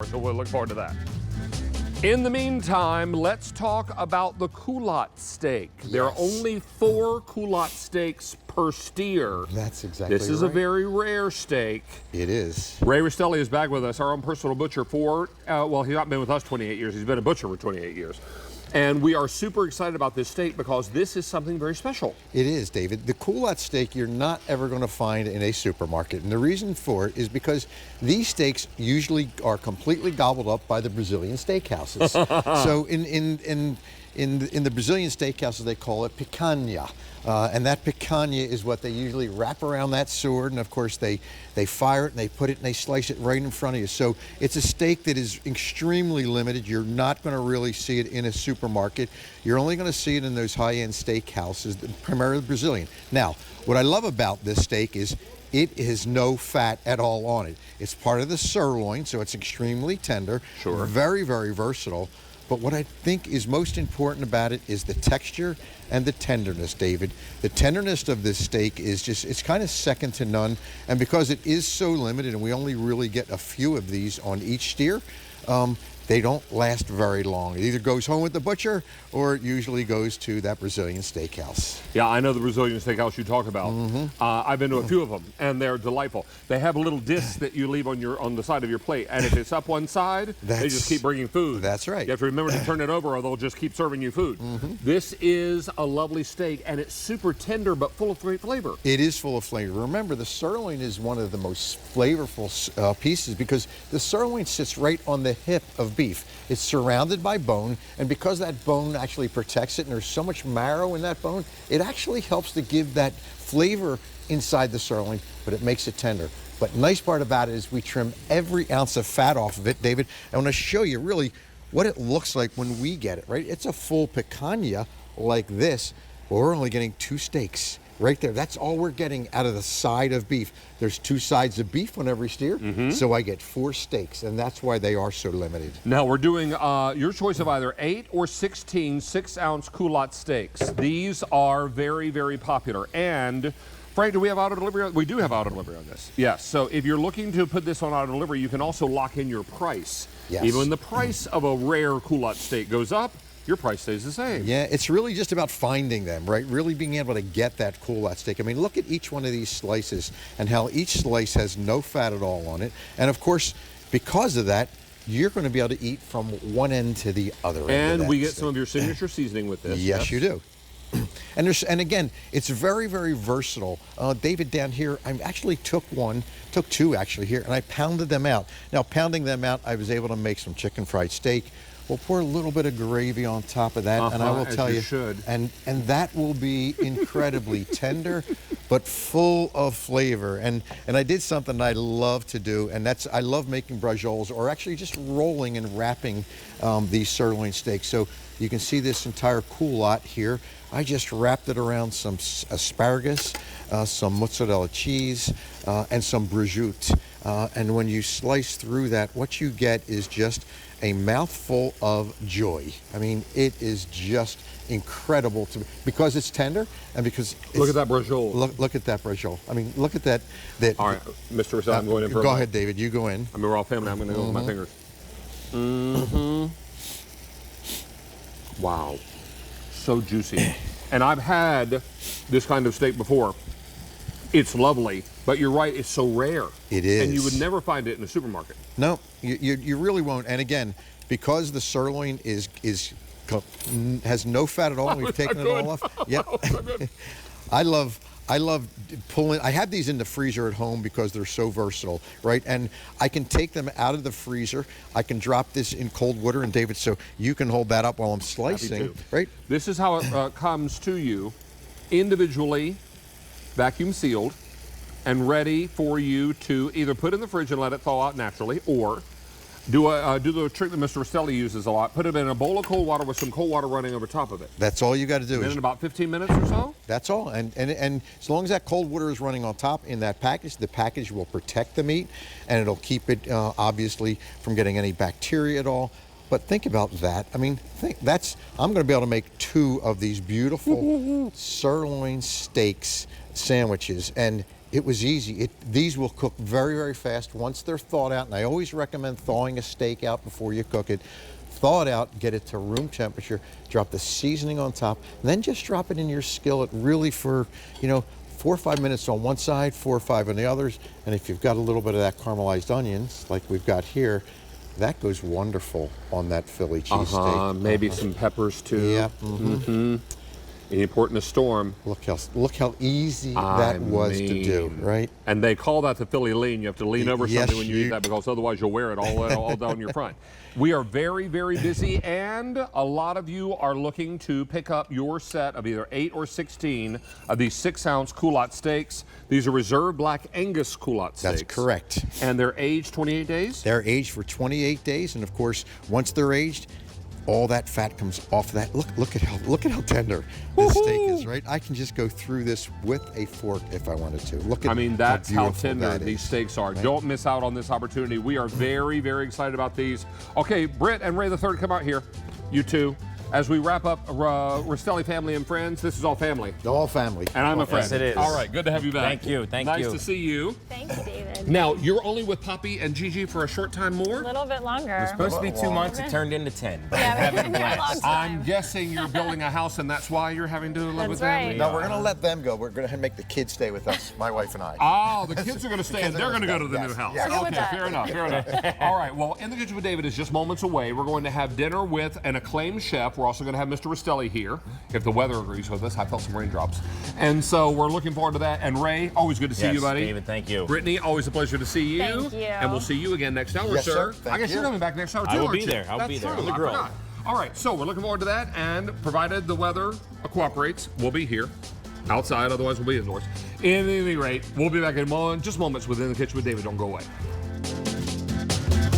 So we'll look forward to that. In the meantime, let's talk about the Coulotte steak. Yes. There are only 4 Coulotte steaks per steer. That's exactly right. This is a very rare steak. It is. Ray Rastelli is back with us, our own personal butcher for, well, he's not been with us 28 years. He's been a butcher for 28 years. And we are super excited about this steak because this is something very special. It is, David. The Coulotte steak you're not ever going to find in a supermarket. And the reason for it is because these steaks usually are completely gobbled up by the Brazilian steakhouses. So in the Brazilian steakhouses, they call it picanha. And that picanha is what they usually wrap around that sword. And of course, they fire it and they put it and they slice it right in front of you. So it's a steak that is extremely limited. You're not going to really see it in a supermarket. You're only going to see it in those high-end steakhouses, primarily Brazilian. Now, what I love about this steak is it has no fat at all on it. It's part of the sirloin, so it's extremely tender. Sure. Very, very versatile. But what I think is most important about it is the texture and the tenderness, David. The tenderness of this steak is just, it's kind of second to none. And because it is so limited and we only really get a few of these on each steer, they don't last very long. It either goes home with the butcher or it usually goes to that Brazilian steakhouse. Yeah, I know the Brazilian steakhouse you talk about. I've been to a few of them, and they're delightful. They have little discs that you leave on the side of your plate, and if it's up one side, they just keep bringing food. That's right. You have to remember to turn it over, or they'll just keep serving you food. This is a lovely steak, and it's super tender, but full of great flavor. It is full of flavor. Remember, the sirloin is one of the most flavorful pieces because the sirloin sits right on the hip of beef. It's surrounded by bone, and because that bone actually protects it and there's so much marrow in that bone, it actually helps to give that flavor inside the sirloin, but it makes it tender. But nice part about it is we trim every ounce of fat off of it, David. I want to show you really what it looks like when we get it, right? It's a full picanha like this, but we're only getting 2 steaks. Right there, that's all we're getting out of the side of beef. There's 2 sides of beef on every steer, so I get 4 steaks, and that's why they are so limited. Now we're doing your choice of either 8 or 16 6-ounce Coulotte steaks. These are very, very popular. And Frank, do we have auto delivery? We do have auto delivery on this. Yes, so if you're looking to put this on auto delivery, you can also lock in your price. Yes. Even when the price of a rare Coulotte steak goes up, your price stays the same. Yeah, it's really just about finding them, right? Really being able to get that Coulotte steak. I mean, look at each one of these slices and how each slice has no fat at all on it. And of course, because of that, you're going to be able to eat from one end to the other end. And we get steak. some of your signature seasoning with this. Yes, you do. And again, it's very, very versatile. David, down here, I actually took 2 actually here, and I pounded them out. Now, pounding them out, I was able to make some chicken fried steak. We'll pour a little bit of gravy on top of that, and I will tell you, and that will be incredibly tender, but full of flavor. And I did something I love to do, and that's I love making bracioles, or actually just rolling and wrapping these sirloin steaks. So you can see this entire Coulotte here. I just wrapped it around some asparagus, some mozzarella cheese, and some prosciutto. And when you slice through that, what you get is just a mouthful of joy. I mean, it is just incredible to me because it's tender and because look at that braciole. Look at that braciole. I mean, look at that. All right, Mr. Rastelli, I'm going in for a Go ahead, David. You go in. I mean, we're all family. I'm going to go with my fingers. Wow, so juicy. And I've had this kind of steak before. It's lovely, but you're right, it's so rare. It is. And you would never find it in a supermarket. No, you really won't. And again, because the sirloin has no fat at all, and we've taken it all off. Yep. I love pulling. I have these in the freezer at home because they're so versatile, right? And I can take them out of the freezer. I can drop this in cold water, and David, so you can hold that up while I'm slicing, right? This is how it comes to you, individually, vacuum sealed, and ready for you to either put in the fridge and let it thaw out naturally, or do the trick that Mr. Rastelli uses a lot. Put it in a bowl of cold water with some cold water running over top of it. That's all you got to do. And in about 15 minutes or so? That's all. And as long as that cold water is running on top in that package, the package will protect the meat, and it'll keep it, obviously, from getting any bacteria at all. But think about that. I mean, I'm going to be able to make 2 of these beautiful sirloin steaks sandwiches, and It was easy. These will cook very, very fast once they're thawed out, and I always recommend thawing a steak out before you cook it. Thaw it out, get it to room temperature, drop the seasoning on top, and then just drop it in your skillet really for, 4 or 5 minutes on one side, 4 or 5 on the others, and if you've got a little bit of that caramelized onions, like we've got here, that goes wonderful on that Philly cheesesteak. Maybe some peppers too. Yeah. And you pour it in a storm. Look how easy that was to do, right? And they call that the Philly lean. You have to lean over Yes, something when you eat that because otherwise you'll wear it all down your front. We are very, very busy, and a lot of you are looking to pick up your set of either 8 or 16 of these 6-ounce Coulotte steaks. These are reserve black Angus Coulotte steaks. That's correct. And they're aged 28 days? They're aged for 28 days, and of course, once they're aged, all that fat comes off that. Look at how tender this steak is, right? I can just go through this with a fork if I wanted to. That's how beautiful tender that these is, steaks are. right? Don't miss out on this opportunity. We are very, very excited about these. Okay, Britt and Ray the Third, come out here. You two. As we wrap up Rastelli family and friends, this is all family. All family. And I'm a friend. Yes, it is. All right, good to have you back. Thank you. Nice to see you. Thank you, David. Now, you're only with Poppy and Gigi for a short time more? A little bit longer. It's supposed to be 2 months. It turned into 10. Yeah, we've been there a long time. I'm guessing you're building a house and that's why you're having to live That's with right. them? No, we're going to let them go. We're going to make the kids stay with us, my wife and I. Oh, the kids are going to stay and they're going to go to the Yes, new house. yes. We're good with Okay, that. fair enough. All right, well, In the Kitchen with David is just moments away. We're going to have dinner with an acclaimed chef. We're also going to have Mr. Rastelli here, if the weather agrees with us. I felt some raindrops. And so we're looking forward to that. And Ray, always good to see you, buddy. David, thank you. Brittany, always a pleasure to see you. Thank you. And we'll see you again next hour, Yes, sir. sir. Thank I guess you. you're coming back next hour, too, I will aren't be you? there. I'll be That's there true. on the I grill. forgot. All right, so we're looking forward to that. And provided the weather cooperates, we'll be here. Outside, otherwise we'll be indoors. At any rate, we'll be back in just moments within the Kitchen with David. Don't go away.